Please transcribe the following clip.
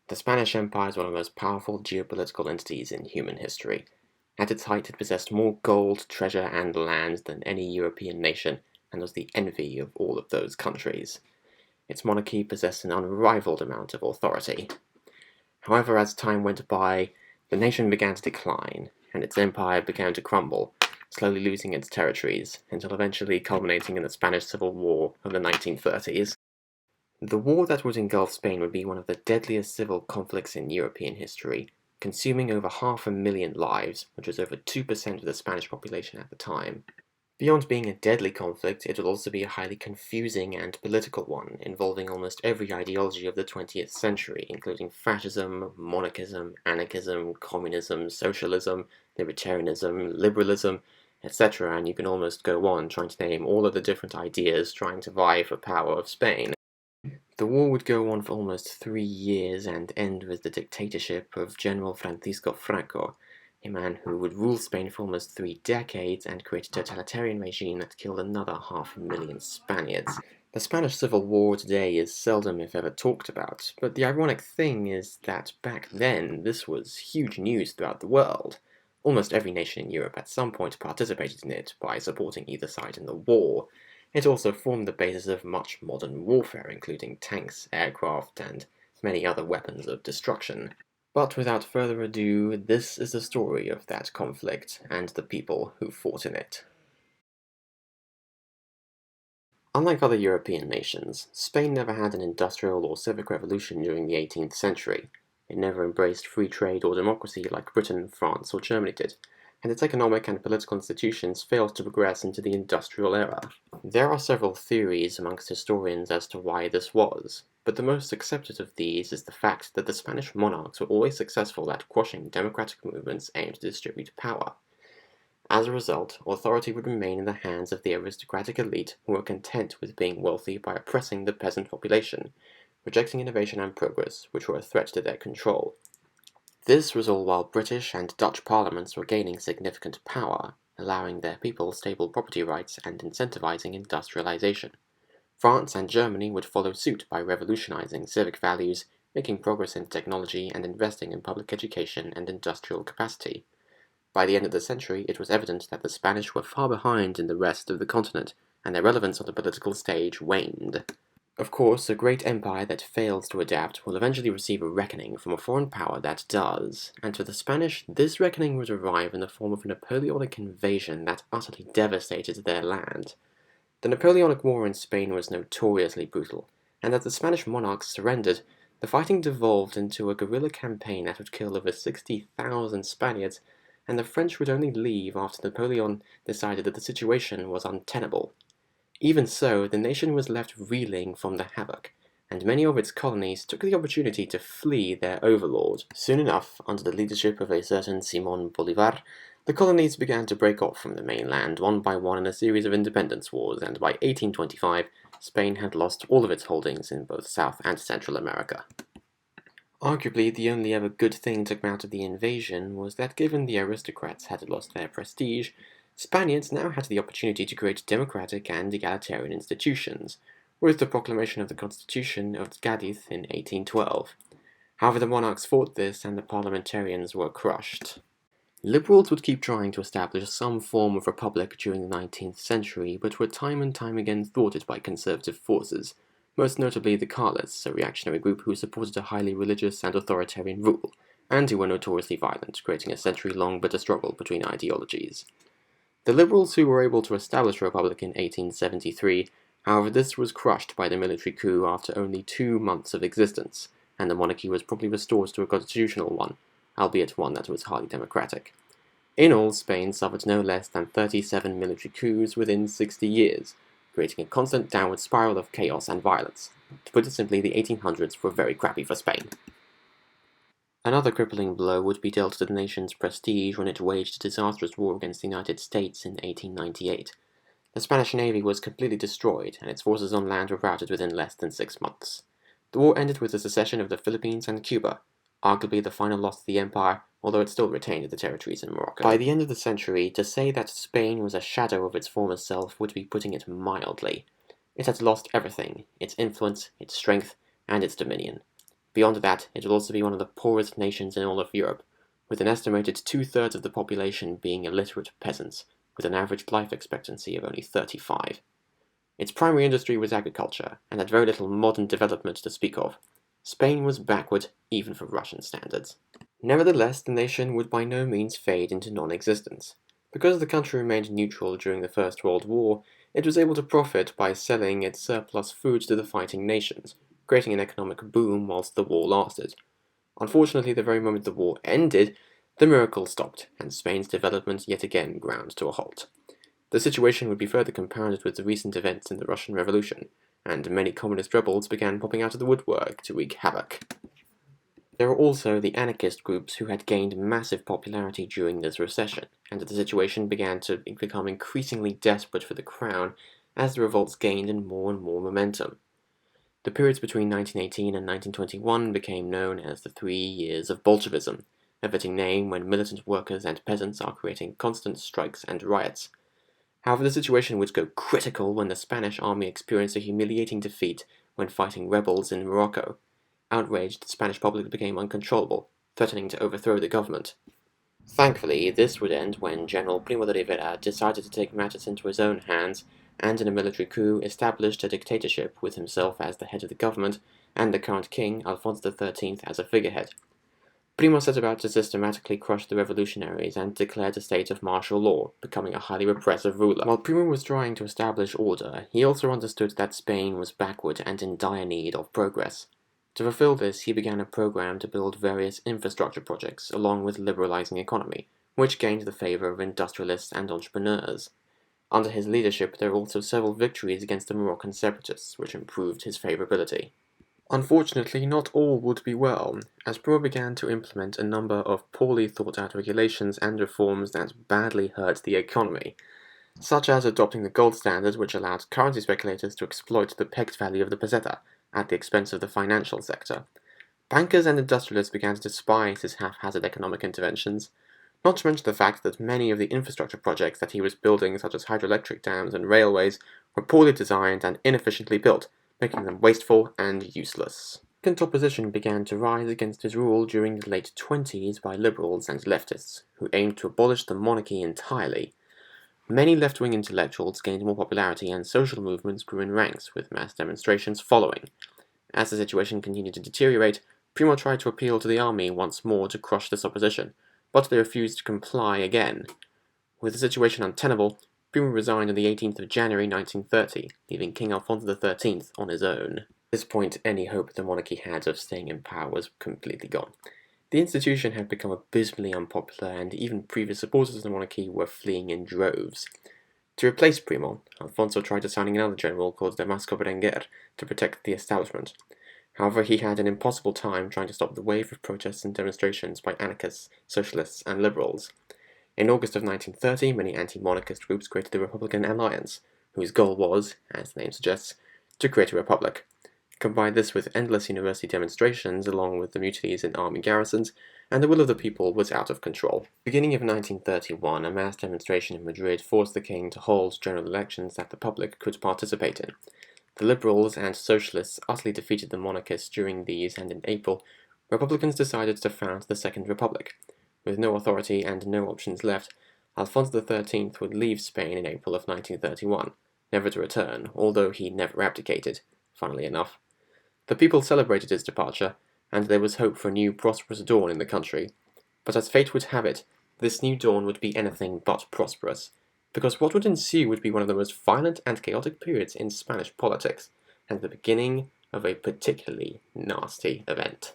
The Spanish Empire is one of the most powerful geopolitical entities in human history. At its height, it possessed more gold, treasure, and land than any European nation, and was the envy of all of those countries. Its monarchy possessed an unrivaled amount of authority. However, as time went by, the nation began to decline, and its empire began to crumble, slowly losing its territories, until eventually culminating in the Spanish Civil War of the 1930s. The war that would engulf Spain would be one of the deadliest civil conflicts in European history, consuming over 500,000 lives, which was over 2% of the Spanish population at the time. Beyond being a deadly conflict, it would also be a highly confusing and political one, involving almost every ideology of the 20th century, including fascism, monarchism, anarchism, communism, socialism, libertarianism, liberalism, etc., and you can almost go on trying to name all of the different ideas trying to vie for power of Spain. The war would go on for almost 3 years and end with the dictatorship of General Francisco Franco, a man who would rule Spain for almost 3 decades and create a totalitarian regime that killed another 500,000 Spaniards. The Spanish Civil War today is seldom if ever talked about, but the ironic thing is that back then this was huge news throughout the world. Almost every nation in Europe at some point participated in it by supporting either side in the war. It also formed the basis of much modern warfare, including tanks, aircraft, and many other weapons of destruction. But without further ado, this is the story of that conflict and the people who fought in it. Unlike other European nations, Spain never had an industrial or civic revolution during the 18th century. It never embraced free trade or democracy like Britain, France, or Germany did, and its economic and political institutions failed to progress into the industrial era. There are several theories amongst historians as to why this was, but the most accepted of these is the fact that the Spanish monarchs were always successful at quashing democratic movements aimed to distribute power. As a result, authority would remain in the hands of the aristocratic elite who were content with being wealthy by oppressing the peasant population, rejecting innovation and progress, which were a threat to their control. This was all while British and Dutch parliaments were gaining significant power, allowing their people stable property rights and incentivizing industrialization. France and Germany would follow suit by revolutionizing civic values, making progress in technology, and investing in public education and industrial capacity. By the end of the century, it was evident that the Spanish were far behind in the rest of the continent, and their relevance on the political stage waned. Of course, a great empire that fails to adapt will eventually receive a reckoning from a foreign power that does, and for the Spanish, this reckoning would arrive in the form of a Napoleonic invasion that utterly devastated their land. The Napoleonic War in Spain was notoriously brutal, and as the Spanish monarchs surrendered, the fighting devolved into a guerrilla campaign that would kill over 60,000 Spaniards, and the French would only leave after Napoleon decided that the situation was untenable. Even so, the nation was left reeling from the havoc, and many of its colonies took the opportunity to flee their overlord. Soon enough, under the leadership of a certain Simón Bolívar, the colonies began to break off from the mainland one by one in a series of independence wars, and by 1825, Spain had lost all of its holdings in both South and Central America. Arguably, the only ever good thing to come out of the invasion was that given the aristocrats had lost their prestige, Spaniards now had the opportunity to create democratic and egalitarian institutions, with the proclamation of the Constitution of Cádiz in 1812. However, the monarchs fought this and the parliamentarians were crushed. Liberals would keep trying to establish some form of republic during the 19th century, but were time and time again thwarted by conservative forces, most notably the Carlists, a reactionary group who supported a highly religious and authoritarian rule, and who were notoriously violent, creating a century-long bitter struggle between ideologies. The Liberals who were able to establish a republic in 1873, however, this was crushed by the military coup after only 2 months of existence, and the monarchy was promptly restored to a constitutional one, albeit one that was hardly democratic. In all, Spain suffered no less than 37 military coups within 60 years, creating a constant downward spiral of chaos and violence. To put it simply, the 1800s were very crappy for Spain. Another crippling blow would be dealt to the nation's prestige when it waged a disastrous war against the United States in 1898. The Spanish Navy was completely destroyed, and its forces on land were routed within less than 6 months. The war ended with the secession of the Philippines and Cuba, arguably the final loss to the empire, although it still retained the territories in Morocco. By the end of the century, to say that Spain was a shadow of its former self would be putting it mildly. It had lost everything: its influence, its strength, and its dominion. Beyond that, it will also be one of the poorest nations in all of Europe, with an estimated 2/3 of the population being illiterate peasants, with an average life expectancy of only 35. Its primary industry was agriculture, and had very little modern development to speak of. Spain was backward, even for Russian standards. Nevertheless, the nation would by no means fade into non-existence. Because the country remained neutral during the First World War, it was able to profit by selling its surplus food to the fighting nations, creating an economic boom whilst the war lasted. Unfortunately, the very moment the war ended, the miracle stopped, and Spain's development yet again ground to a halt. The situation would be further compounded with the recent events in the Russian Revolution, and many communist rebels began popping out of the woodwork to wreak havoc. There were also the anarchist groups who had gained massive popularity during this recession, and the situation began to become increasingly desperate for the crown as the revolts gained and more momentum. The periods between 1918 and 1921 became known as the 3 years of Bolshevism, a fitting name when militant workers and peasants are creating constant strikes and riots. However, the situation would go critical when the Spanish army experienced a humiliating defeat when fighting rebels in Morocco. Outraged, the Spanish public became uncontrollable, threatening to overthrow the government. Thankfully, this would end when General Primo de Rivera decided to take matters into his own hands and in a military coup established a dictatorship with himself as the head of the government and the current king, Alfonso XIII, as a figurehead. Primo set about to systematically crush the revolutionaries and declared a state of martial law, becoming a highly repressive ruler. While Primo was trying to establish order, he also understood that Spain was backward and in dire need of progress. To fulfill this, he began a program to build various infrastructure projects, along with liberalizing economy, which gained the favor of industrialists and entrepreneurs. Under his leadership, there were also several victories against the Moroccan separatists, which improved his favorability. Unfortunately, not all would be well, as Primo began to implement a number of poorly thought-out regulations and reforms that badly hurt the economy, such as adopting the gold standard, which allowed currency speculators to exploit the pegged value of the peseta at the expense of the financial sector. Bankers and industrialists began to despise his haphazard economic interventions, not to mention the fact that many of the infrastructure projects that he was building, such as hydroelectric dams and railways, were poorly designed and inefficiently built, making them wasteful and useless. Second opposition began to rise against his rule during the late 20s by liberals and leftists, who aimed to abolish the monarchy entirely. Many left-wing intellectuals gained more popularity and social movements grew in ranks, with mass demonstrations following. As the situation continued to deteriorate, Primo tried to appeal to the army once more to crush this opposition, but they refused to comply again. With the situation untenable, Primo resigned on the 18th of January 1930, leaving King Alfonso XIII on his own. At this point, any hope the monarchy had of staying in power was completely gone. The institution had become abysmally unpopular, and even previous supporters of the monarchy were fleeing in droves. To replace Primo, Alfonso tried assigning another general called Damasco Berenguer to protect the establishment. However, he had an impossible time trying to stop the wave of protests and demonstrations by anarchists, socialists, and liberals. In August of 1930, many anti-monarchist groups created the Republican Alliance, whose goal was, as the name suggests, to create a republic. Combine this with endless university demonstrations, along with the mutinies in army garrisons, and the will of the people was out of control. Beginning of 1931, a mass demonstration in Madrid forced the king to hold general elections that the public could participate in. The liberals and socialists utterly defeated the monarchists during these, and in April, Republicans decided to found the Second Republic. With no authority and no options left, Alfonso XIII would leave Spain in April of 1931, never to return, although he never abdicated, funnily enough. The people celebrated his departure, and there was hope for a new prosperous dawn in the country. But as fate would have it, this new dawn would be anything but prosperous, because what would ensue would be one of the most violent and chaotic periods in Spanish politics, and the beginning of a particularly nasty event.